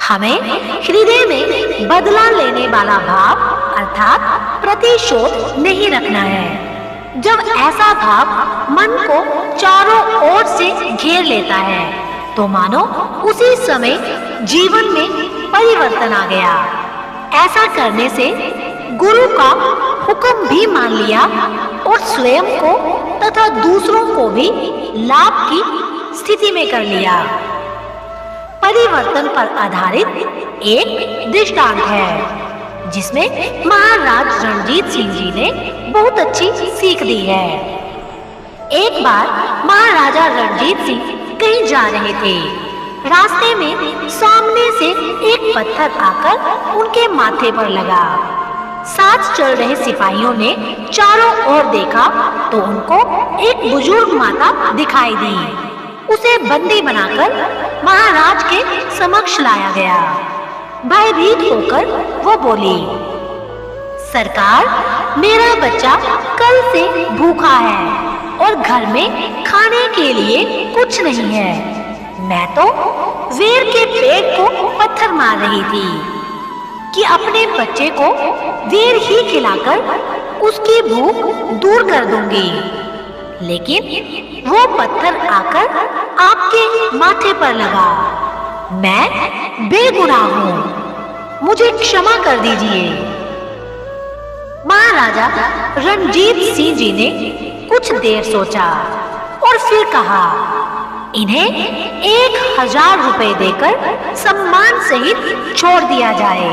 हमें हृदय में बदला लेने वाला भाव अर्थात प्रतिशोध नहीं रखना है। जब ऐसा भाव मन को चारों ओर से घेर लेता है तो मानो उसी समय जीवन में परिवर्तन आ गया। ऐसा करने से गुरु का हुक्म भी मान लिया और स्वयं को तथा दूसरों को भी लाभ की स्थिति में कर लिया। परिवर्तन पर आधारित एक दृष्टांत है जिसमें महाराज रणजीत सिंह जी ने बहुत अच्छी सीख दी है। एक बार महाराजा रणजीत सिंह कहीं जा रहे थे। रास्ते में सामने से एक पत्थर आकर उनके माथे पर लगा। साथ चल रहे सिपाहियों ने चारों ओर देखा तो उनको एक बुजुर्ग माता दिखाई दी। उसे बंदी बनाकर महाराज के समक्ष लाया गया। भयभीत होकर वो बोली, सरकार, मेरा बच्चा कल से भूखा है और घर में खाने के लिए कुछ नहीं है। मैं तो वेर के पेड़ को पत्थर मार रही थी कि अपने बच्चे को वेर ही खिलाकर उसकी भूख दूर कर दूंगी, लेकिन वो पत्थर आकर आपके माथे पर लगा। मैं बेगुनाह हूँ, मुझे क्षमा कर दीजिए। महाराजा रणजीत सिंह जी ने कुछ देर सोचा और फिर कहा, इन्हें 1000 रुपए देकर सम्मान सहित छोड़ दिया जाए।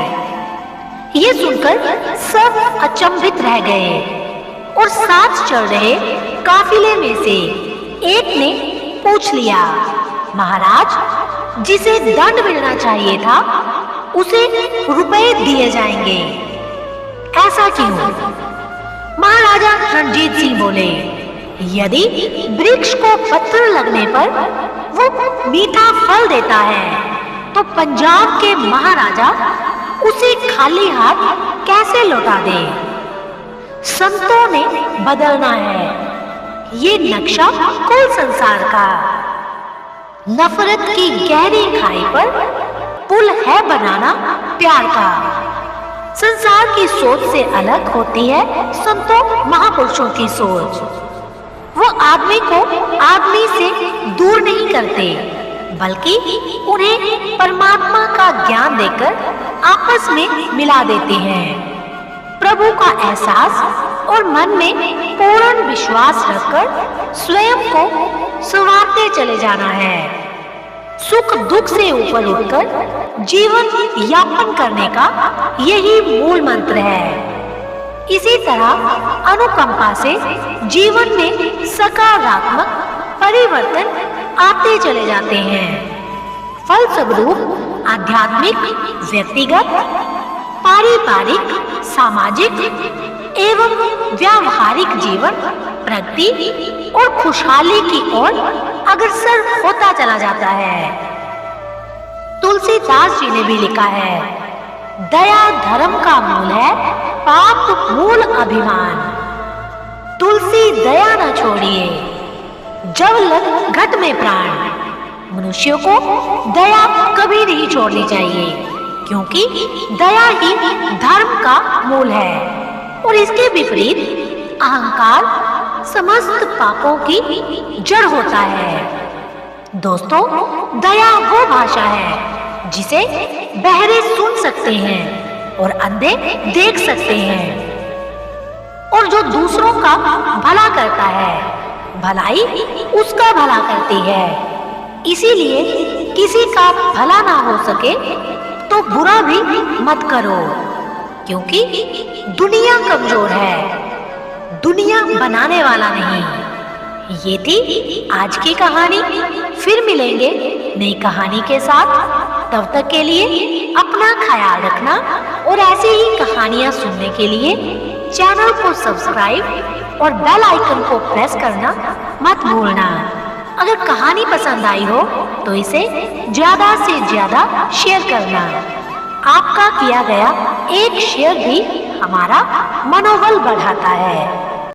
ये सुनकर सब अचंभित रह गए और साथ चल रहे काफिले में से एक ने पूछ लिया, महाराज, जिसे दंड मिलना चाहिए था उसे रुपए दिए जाएंगे, ऐसा क्यों? महाराजा रणजीत सिंह बोले, यदि वृक्ष को पत्थर लगने पर वो मीठा फल देता है तो पंजाब के महाराजा उसे खाली हाथ कैसे लौटा दे? संतों ने बदलना है ये नक्शा कुल संसार का। नफरत की गहरी खाई पर पुल है बनाना प्यार का। संसार की सोच से अलग होती है संतों महापुरुषों की सोच। वो आदमी को आदमी से दूर नहीं करते, बल्कि उन्हें परमात्मा का ज्ञान देकर आपस में मिला देते हैं। प्रभु का एहसास और मन में पूर्ण विश्वास रखकर स्वयं को संवारते चले जाना है। सुख दुख से ऊपर उठकर जीवन यापन करने का यही मूल मंत्र है। इसी तरह अनुकंपा से जीवन में सकारात्मक परिवर्तन आते चले जाते हैं। फलस्वरूप आध्यात्मिक, व्यक्तिगत, पारिवारिक, सामाजिक एवं व्यावहारिक जीवन प्रगति और खुशहाली की ओर अग्रसर होता चला जाता है। तुलसीदास जी ने भी लिखा है, दया धर्म का मूल है, पाप मूल अभिमान। तुलसी दया न छोड़िए, जब लग घट में प्राण। मनुष्यों को दया कभी नहीं छोड़नी चाहिए, क्योंकि दया ही धर्म का मूल है और इसके विपरीत अहंकार समस्त पापों की जड़ होता है। दोस्तों, दया वो भाषा है जिसे बहरे सुन सकते हैं और अंधे देख सकते हैं, और जो दूसरों का भला करता है, भलाई उसका भला करती है। इसीलिए किसी का भला ना हो सके तो बुरा भी मत करो, क्योंकि दुनिया कमजोर है, दुनिया बनाने वाला नहीं। ये थी आज की कहानी। फिर मिलेंगे नई कहानी के साथ। तब तक के लिए अपना ख्याल रखना और ऐसी ही कहानियां सुनने के लिए चैनल को सब्सक्राइब और बेल आइकन को प्रेस करना मत भूलना। अगर कहानी पसंद आई हो तो इसे ज्यादा से ज्यादा शेयर करना। आपका किया गया एक शेयर भी हमारा मनोबल बढ़ाता है।